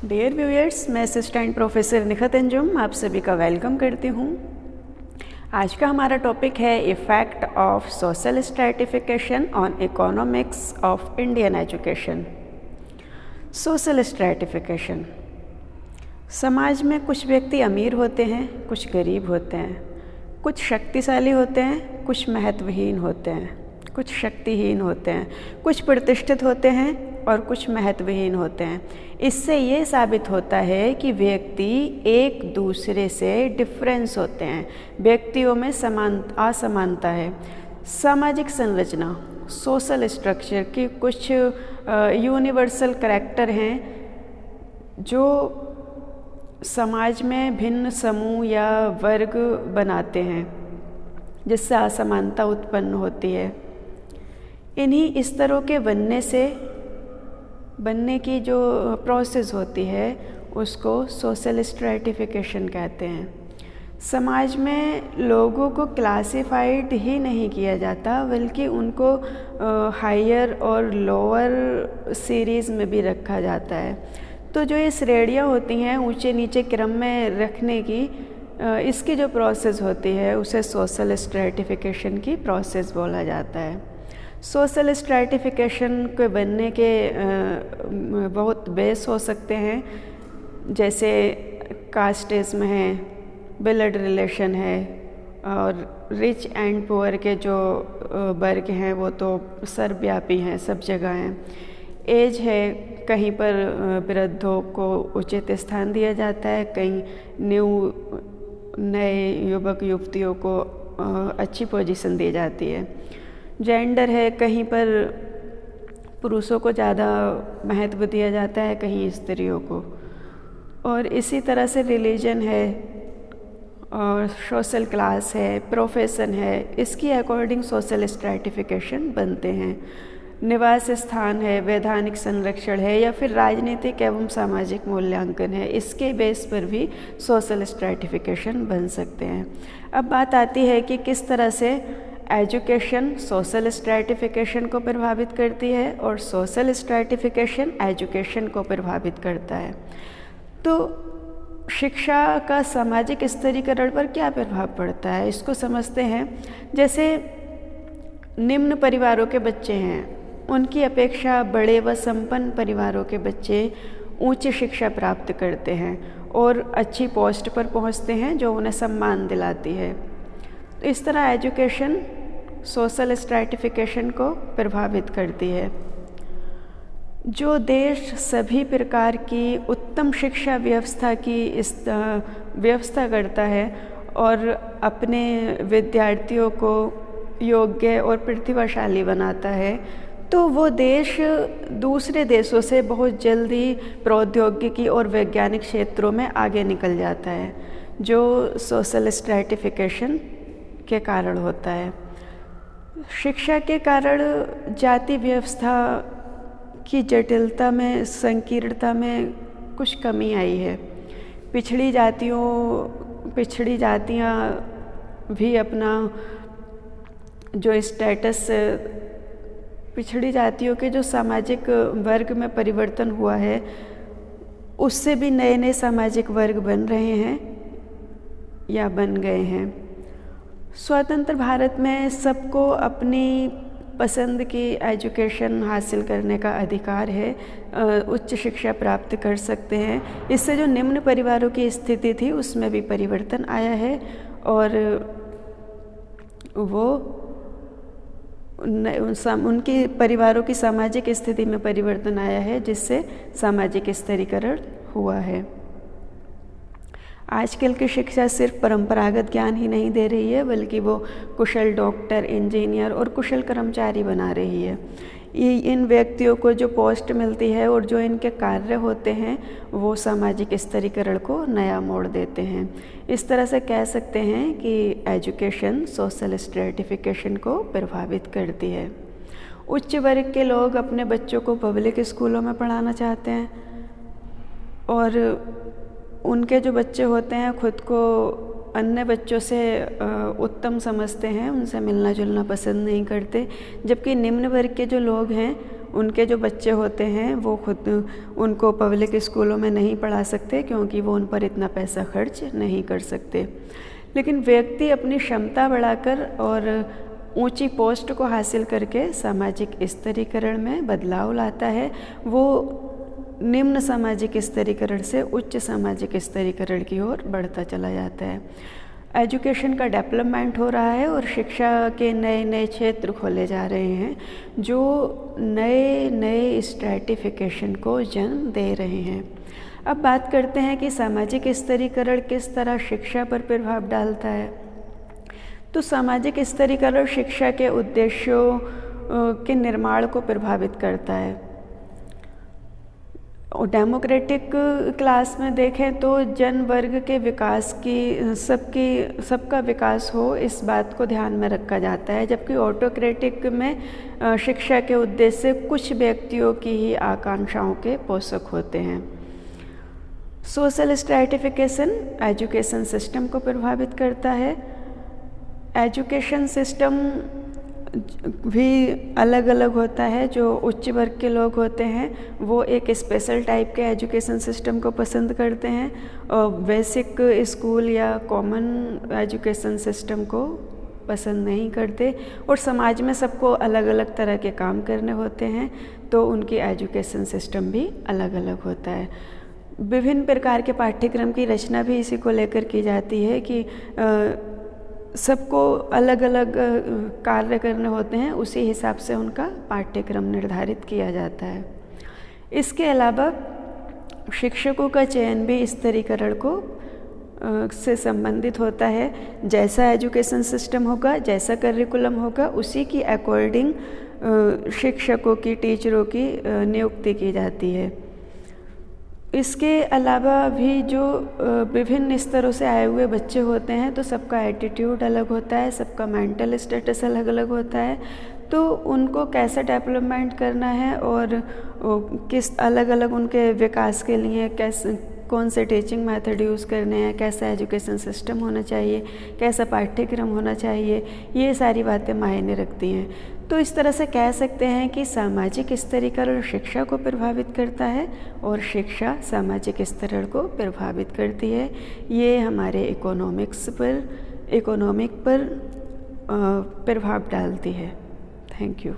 Dear viewers, मैं assistant professor Nikhat Anjum आप सभी का वेलकम करती हूँ। आज का हमारा टॉपिक है effect of social stratification on economics of Indian education. Social stratification, समाज में कुछ व्यक्ति अमीर होते हैं, कुछ गरीब होते हैं, कुछ शक्तिशाली होते हैं, कुछ महत्वहीन होते हैं, कुछ शक्तिहीन होते हैं, कुछ प्रतिष्ठित होते हैं और कुछ महत्वहीन होते हैं। इससे ये साबित होता है कि व्यक्ति एक दूसरे से डिफरेंस होते हैं, व्यक्तियों में असमानता है। सामाजिक संरचना, सोशल स्ट्रक्चर की कुछ यूनिवर्सल करैक्टर हैं जो समाज में भिन्न समूह या वर्ग बनाते हैं, जिससे असमानता उत्पन्न होती है। इन्हीं स्तरों के बनने की जो प्रोसेस होती है उसको सोशल स्ट्रैटिफिकेशन कहते हैं। समाज में लोगों को क्लासिफाइड ही नहीं किया जाता, बल्कि उनको हायर और लोअर सीरीज़ में भी रखा जाता है। तो जो ये श्रेणियाँ होती हैं ऊंचे नीचे क्रम में रखने की, इसकी जो प्रोसेस होती है उसे सोशल स्ट्रैटिफिकेशन की प्रोसेस बोला जाता है। सोशल स्ट्रैटिफिकेशन के बनने के बहुत बेस हो सकते हैं, जैसे कास्टिज्म है, ब्लड रिलेशन है, और रिच एंड पुअर के जो वर्ग हैं वो तो सर्वव्यापी हैं, सब जगह हैं। एज है, कहीं पर वृद्धों को उचित स्थान दिया जाता है, कहीं नए युवक युवतियों को अच्छी पोजीशन दी जाती है। जेंडर है, कहीं पर पुरुषों को ज़्यादा महत्व दिया जाता है, कहीं स्त्रियों को। और इसी तरह से रिलीजन है और सोशल क्लास है, प्रोफेशन है, इसकी अकॉर्डिंग सोशल स्ट्रैटिफिकेशन बनते हैं। निवास स्थान है, वैधानिक संरक्षण है, या फिर राजनीतिक एवं सामाजिक मूल्यांकन है, इसके बेस पर भी सोशल स्ट्रैटिफिकेशन बन सकते हैं। अब बात आती है कि किस तरह से एजुकेशन सोशल स्ट्रैटिफिकेशन को प्रभावित करती है और सोशल स्ट्रैटिफिकेशन एजुकेशन को प्रभावित करता है। तो शिक्षा का सामाजिक स्तरीकरण पर क्या प्रभाव पड़ता है, इसको समझते हैं। जैसे निम्न परिवारों के बच्चे हैं, उनकी अपेक्षा बड़े व संपन्न परिवारों के बच्चे उच्च शिक्षा प्राप्त करते हैं और अच्छी पोस्ट पर पहुंचते हैं, जो उन्हें सम्मान दिलाती है। तो इस तरह एजुकेशन सोशल स्ट्रैटिफिकेशन को प्रभावित करती है। जो देश सभी प्रकार की उत्तम शिक्षा व्यवस्था की व्यवस्था करता है और अपने विद्यार्थियों को योग्य और प्रतिभाशाली बनाता है, तो वो देश दूसरे देशों से बहुत जल्दी प्रौद्योगिकी और वैज्ञानिक क्षेत्रों में आगे निकल जाता है, जो सोशल स्ट्रैटिफिकेशन के कारण होता है। शिक्षा के कारण जाति व्यवस्था की जटिलता में, संकीर्णता में कुछ कमी आई है। पिछड़ी जातियाँ भी अपना जो स्टेटस, पिछड़ी जातियों के जो सामाजिक वर्ग में परिवर्तन हुआ है, उससे भी नए नए सामाजिक वर्ग बन रहे हैं या बन गए हैं। स्वतंत्र भारत में सबको अपनी पसंद की एजुकेशन हासिल करने का अधिकार है, उच्च शिक्षा प्राप्त कर सकते हैं। इससे जो निम्न परिवारों की स्थिति थी उसमें भी परिवर्तन आया है और वो उनके परिवारों की सामाजिक स्थिति में परिवर्तन आया है, जिससे सामाजिक स्तरीकरण हुआ है। आजकल की शिक्षा सिर्फ परंपरागत ज्ञान ही नहीं दे रही है, बल्कि वो कुशल डॉक्टर, इंजीनियर और कुशल कर्मचारी बना रही है। इन व्यक्तियों को जो पोस्ट मिलती है और जो इनके कार्य होते हैं, वो सामाजिक स्तरीकरण को नया मोड़ देते हैं। इस तरह से कह सकते हैं कि एजुकेशन सोशल स्ट्रैटिफिकेशन को प्रभावित करती है। उच्च वर्ग के लोग अपने बच्चों को पब्लिक स्कूलों में पढ़ाना चाहते हैं और उनके जो बच्चे होते हैं खुद को अन्य बच्चों से उत्तम समझते हैं, उनसे मिलना जुलना पसंद नहीं करते। जबकि निम्न वर्ग के जो लोग हैं उनके जो बच्चे होते हैं वो खुद उनको पब्लिक स्कूलों में नहीं पढ़ा सकते क्योंकि वो उन पर इतना पैसा खर्च नहीं कर सकते। लेकिन व्यक्ति अपनी क्षमता बढ़ाकर और ऊंची पोस्ट को हासिल करके सामाजिक स्तरीकरण में बदलाव लाता है। वो निम्न सामाजिक स्तरीकरण से उच्च सामाजिक स्तरीकरण की ओर बढ़ता चला जाता है। एजुकेशन का डेवलपमेंट हो रहा है और शिक्षा के नए नए क्षेत्र खोले जा रहे हैं जो नए नए स्ट्रैटिफिकेशन को जन्म दे रहे हैं। अब बात करते हैं कि सामाजिक स्तरीकरण किस तरह शिक्षा पर प्रभाव डालता है। तो सामाजिक स्तरीकरण शिक्षा के उद्देश्यों के निर्माण को प्रभावित करता है। और डेमोक्रेटिक क्लास में देखें तो जन वर्ग के विकास की सबका विकास हो, इस बात को ध्यान में रखा जाता है, जबकि ऑटोक्रेटिक में शिक्षा के उद्देश्य कुछ व्यक्तियों की ही आकांक्षाओं के पोषक होते हैं। सोशल स्ट्रैटिफिकेशन एजुकेशन सिस्टम को प्रभावित करता है। एजुकेशन सिस्टम भी अलग अलग होता है। जो उच्च वर्ग के लोग होते हैं वो एक स्पेशल टाइप के एजुकेशन सिस्टम को पसंद करते हैं और बेसिक स्कूल या कॉमन एजुकेशन सिस्टम को पसंद नहीं करते। और समाज में सबको अलग अलग तरह के काम करने होते हैं तो उनकी एजुकेशन सिस्टम भी अलग अलग होता है। विभिन्न प्रकार के पाठ्यक्रम की रचना भी इसी को लेकर की जाती है कि सबको अलग अलग कार्य करने होते हैं, उसी हिसाब से उनका पाठ्यक्रम निर्धारित किया जाता है। इसके अलावा शिक्षकों का चयन भी स्तरीकरण को से संबंधित होता है। जैसा एजुकेशन सिस्टम होगा, जैसा करिकुलम होगा, उसी की अकॉर्डिंग शिक्षकों की, टीचरों की नियुक्ति की जाती है। इसके अलावा भी जो विभिन्न स्तरों से आए हुए बच्चे होते हैं तो सबका एटीट्यूड अलग होता है, सबका मेंटल स्टेटस अलग अलग होता है, तो उनको कैसे डेवलपमेंट करना है और किस अलग अलग उनके विकास के लिए कैसे कौन से टीचिंग मेथड यूज़ करने हैं, कैसा एजुकेशन सिस्टम होना चाहिए, कैसा पाठ्यक्रम होना चाहिए, ये सारी बातें मायने रखती हैं। तो इस तरह से कह सकते हैं कि सामाजिक स्तरीकरण शिक्षा को प्रभावित करता है और शिक्षा सामाजिक स्तरीकरण को प्रभावित करती है। ये हमारे इकोनॉमिक पर प्रभाव डालती है। Thank you.